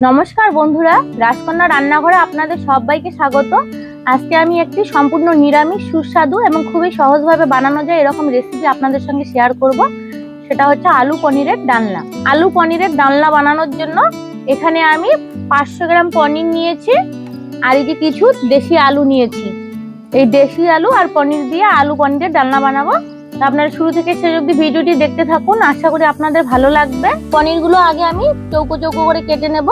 নমস্কার বন্ধুরা, রাজকন্যা রান্নাঘরে আপনাদের সবাইকে স্বাগত। আজকে আমি একটি সম্পূর্ণ নিরামিষ সুস্বাদু এবং খুবই সহজভাবে বানানো যায় এরকম রেসিপি আপনাদের সঙ্গে শেয়ার করব। সেটা হচ্ছে আলু পনিরের ডালনা। আলু পনিরের ডালনা বানানোর জন্য এখানে আমি 500 গ্রাম পনির নিয়েছি আর এই যে কিছু দেশি আলু নিয়েছি। এই দেশি আলু আর পনির দিয়ে আলু পনিরের ডালনা বানাবো। আপনারা শুরু থেকে শেষ অবধি ভিডিওটি দেখতে থাকুন, আশা করি আপনাদের ভালো লাগবে। পনিরগুলো আগে আমি চৌকো চৌকো করে কেটে নেব।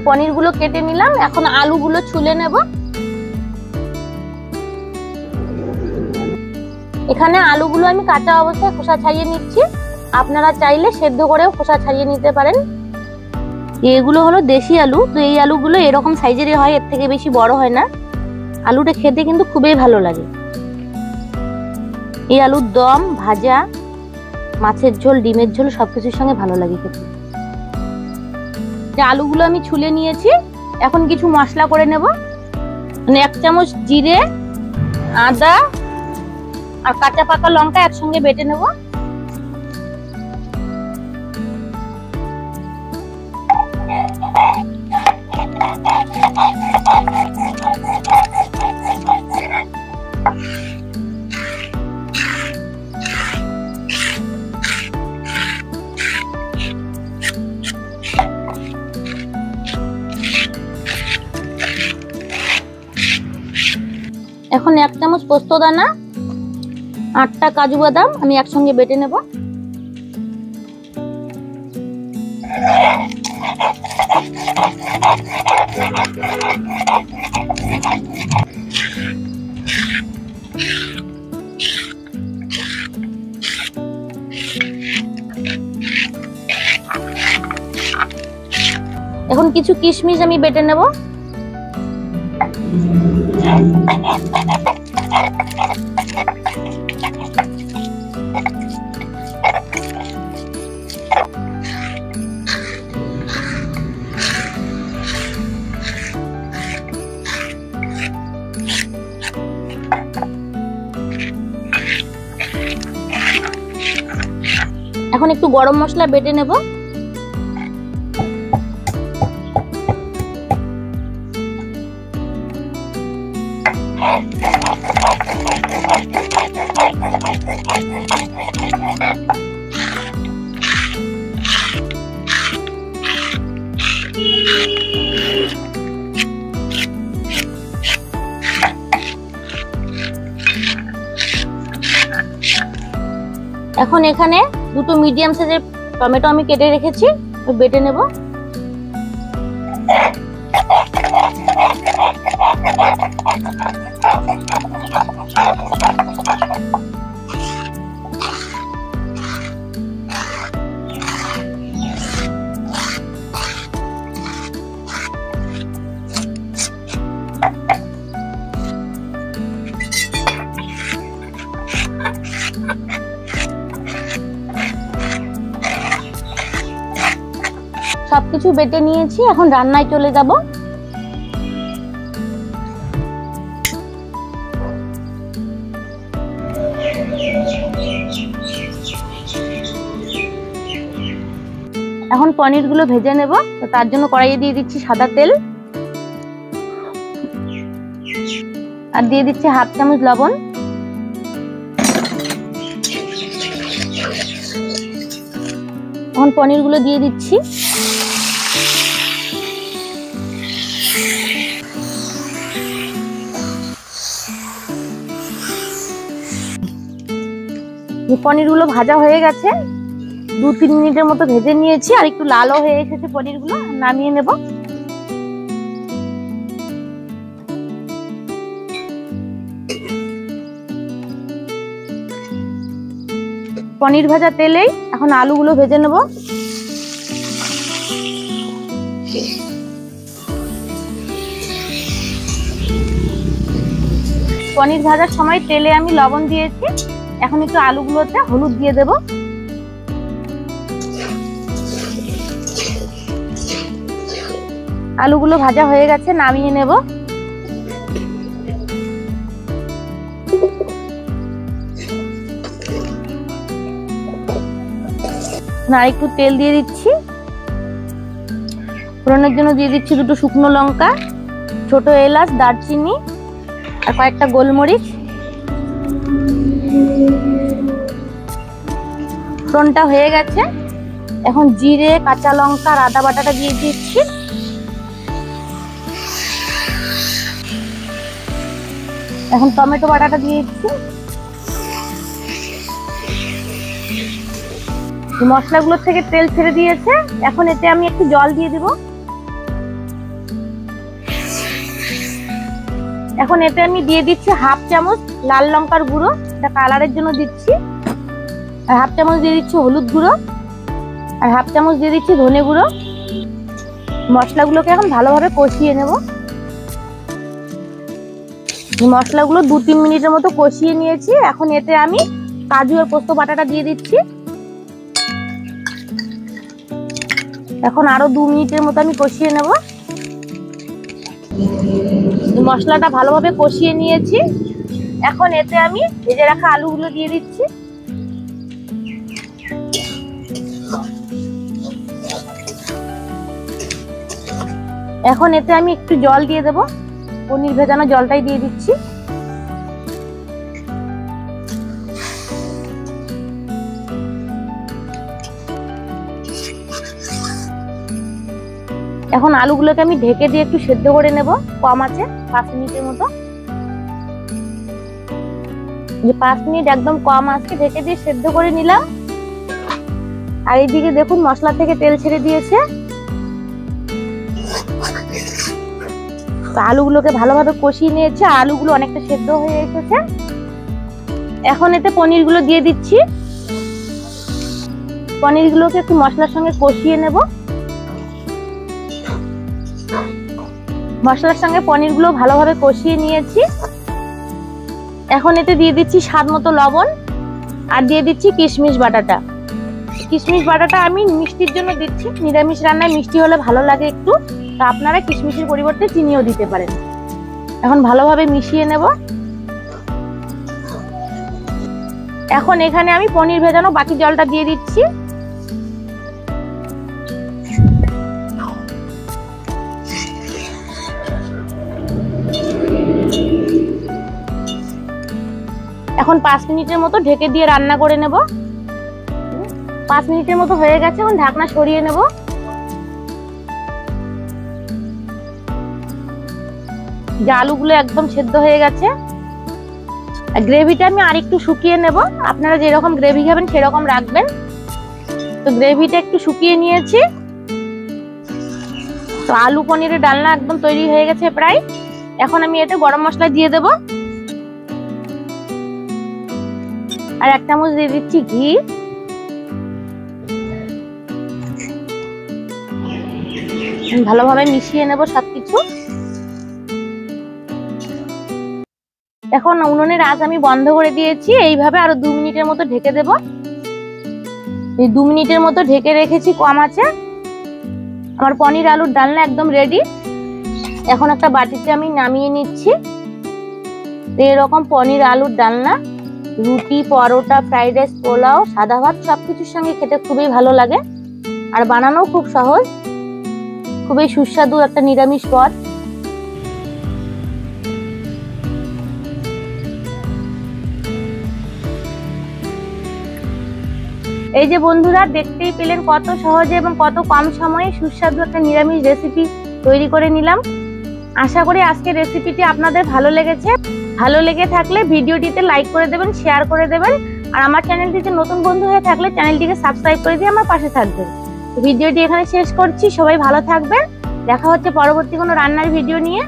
পনিরগুলো কেটে নিলাম, এখন আলুগুলো ছুলে নেব। এখানে আলুগুলো আমি কাঁচা অবস্থায় খোসা ছাড়িয়ে নিচ্ছি, আপনারা চাইলে সেদ্ধ করেও খোসা ছাড়িয়ে নিতে পারেন। এগুলো হলো দেশি আলু, তো এই আলুগুলো এরকম সাইজেরই হয়, এর থেকে বেশি বড় হয় না। আলুটা খেতে কিন্তু খুবই ভালো লাগে। এই আলুর দম, ভাজা, মাছের ঝোল, ডিমের ঝোল সবকিছুর সঙ্গে ভালো লাগে খেতে। আলুগুলো আমি ছুলে নিয়েছি, এখন কিছু মশলা করে নেব। 1 চামচ জিরে, আদা আর কাঁচা পাকা লঙ্কা একসঙ্গে বেটে নেব। এখন 1 চামচ পোস্ত দানা, 8টা কাজু বাদাম আমি একসঙ্গে বেটে নেব। এখন কিছু কিশমিশ আমি বেটে নেব। এখন একটু গরম মশলা বেটে নেব। এখন এখানে 2টো মিডিয়াম সাইজের টমেটো আমি কেটে রেখেছি, বেটে নেব। সবকিছু বেটে নিয়েছি, এখন রান্নায় চলে যাব। এখন পনিরগুলো ভেজে নেব, তো তার জন্য কড়াইয়ে দিয়ে দিচ্ছি সাদা তেল আর দিয়ে দিচ্ছি 1/2 চামচ লবণ। এখন পনিরগুলো দিয়ে দিচ্ছি। পনিরগুলো ভাজা হয়ে গেছে, 2-3 মিনিটের মতো ভেজে নিয়েছি, আর একটু লালও হয়ে এসেছে পনিরগুলো। নামিয়ে নেব। পনির ভাজা তেলেই এখন আলুগুলো ভেজে নেব। পনির ভাজার সময় তেলে আমি লবণ দিয়েছি, এখন একটু আলুগুলোতে হলুদ দিয়ে দেব। আলুগুলো ভাজা হয়ে গেছে, নামিয়ে নেব। আর একটু তেল দিয়ে দিচ্ছি। ফোড়নের জন্য দিয়ে দিচ্ছি 2টো শুকনো লঙ্কা, ছোট এলাচ, দারচিনি আর কয়েকটা গোলমরিচ। ফোড়নটা হয়ে গেছে, এখন জিরে, কাঁচা লঙ্কা আর আদা বাটাটা দিয়ে দিচ্ছি। এখন টমেটো বাটাটা দিয়ে দিচ্ছি। মশলাগুলো থেকে তেল ছেড়ে দিয়েছে, এখন এতে আমি একটু জল দিয়ে দিব। এখন এতে আমি দিয়ে দিচ্ছি 1/2 চামচ লাল লঙ্কার গুঁড়ো, এটা কালারের জন্য দিচ্ছি। আর 1/2 চামচ দিয়ে দিচ্ছি হলুদ গুঁড়ো, আর 1/2 চামচ দিয়ে দিচ্ছি ধনে গুঁড়ো। মশলাগুলোকে এখন ভালোভাবে কষিয়ে নেব। মশলাগুলো 2-3 মিনিটের মতো কষিয়ে নিয়েছি। এখন এতে আমি কাজু আর পোস্ত বাটাটা দিয়ে দিচ্ছি। এখন আরো 2 মিনিটের মতো আমি কষিয়ে নেব। মশলাটা ভালোভাবে কষিয়ে নিয়েছি। এখন এতে আমি ভেজে রাখা আলুগুলো দিয়ে দিচ্ছি। এখন এতে আমি একটু জল দিয়ে দেব, পনির ভেজানো জলটাই দিয়ে দিচ্ছি। এখন আলুগুলোকে আমি ঢেকে দিয়ে একটু সেদ্ধ করে নেব কম আঁচে 5 মিনিটের মতো। 5 মিনিট একদম কম আঁচে ঢেকে দিয়ে সেদ্ধ করে নিলাম। আর এইদিকে দেখুন মশলা থেকে তেল ছেড়ে দিয়েছে। আলুগুলোকে ভালোভাবে কষিয়ে নিয়েছে, আলুগুলো অনেকটা সেদ্ধ হয়ে এসেছে। এখন এতে পনিরগুলো দিয়ে দিচ্ছি। পনিরগুলোকে একটু মশলার সঙ্গে কষিয়ে নেব। মশলার সঙ্গে পনিরগুলো ভালোভাবে কষিয়ে নিয়েছি। এখন এতে দিয়ে দিচ্ছি স্বাদ মতো লবণ, আর দিয়ে দিচ্ছি কিশমিশ বাটাটা। কিশমিশ বাটাটা আমি মিষ্টির জন্য দিচ্ছি, নিরামিষ রান্নায় মিষ্টি হলে ভালো লাগে একটু, তা আপনারা কিশমিশের পরিবর্তে চিনিও দিতে পারেন। এখন ভালোভাবে মিশিয়ে নেব। এখন এখানে আমি পনির ভেজানো বাকি জলটা দিয়ে দিচ্ছি। এখন 5 মিনিটের মতো ঢেকে দিয়ে রান্না করে নেব। 5 মিনিটের মতো হয়ে গেছে, এখন ঢাকনা সরিয়ে নেব। যে আলুগুলো একদম সেদ্ধ হয়ে গেছে। গ্রেভিটা আমি আরেকটু শুকিয়ে নেব, আপনারা যেরকম গ্রেভি খাবেন সেরকম রাখবেন। তো গ্রেভিটা একটু শুকিয়ে নিয়েছি। তো আলু পনিরের ডালনা একদম তৈরি হয়ে গেছে প্রায়। এখন আমি এতে গরম মশলা দিয়ে দেব, আর 1 চামচ দিয়ে দিচ্ছি ঘি। ভালোভাবে মিশিয়ে নেব সবকিছু। এখন উনুনের আঁচ আমি বন্ধ করে দিয়েছি। এইভাবে আরো 2 মিনিটের মতো ঢেকে দেব। এই 2 মিনিটের মতো ঢেকে রেখেছি কম আঁচে। আমার পনির আলুর ডালনা একদম রেডি। এখন একটা বাটিতে আমি নামিয়ে নিচ্ছি। এরকম পনির আলুর ডালনা রুটি, পরোটা, ফ্রাইড রাইস, পোলাও, সাদা ভাত সবকিছুর সঙ্গে খেতে খুবই ভালো লাগে। আর বানানো খুব সহজ, খুবই সুস্বাদু একটা নিরামিষ পদ। এই যে বন্ধুরা, দেখতেই পেলেন কত সহজে এবং কত কম সময়ে সুস্বাদু একটা নিরামিষ রেসিপি তৈরি করে নিলাম। আশা করি আজকের রেসিপিটি আপনাদের ভালো লেগেছে। ভালো লেগে থাকলে ভিডিওটিতে লাইক করে দেবেন, শেয়ার করে দেবেন। আর আমার চ্যানেলটিতে নতুন বন্ধু হয়ে থাকলে চ্যানেলটিকে সাবস্ক্রাইব করে দিয়ে আমার পাশে থাকবেন। ভিডিওটি এখানে শেষ করছি। সবাই ভালো থাকবেন। দেখা হচ্ছে পরবর্তী কোনো রান্নার ভিডিও নিয়ে।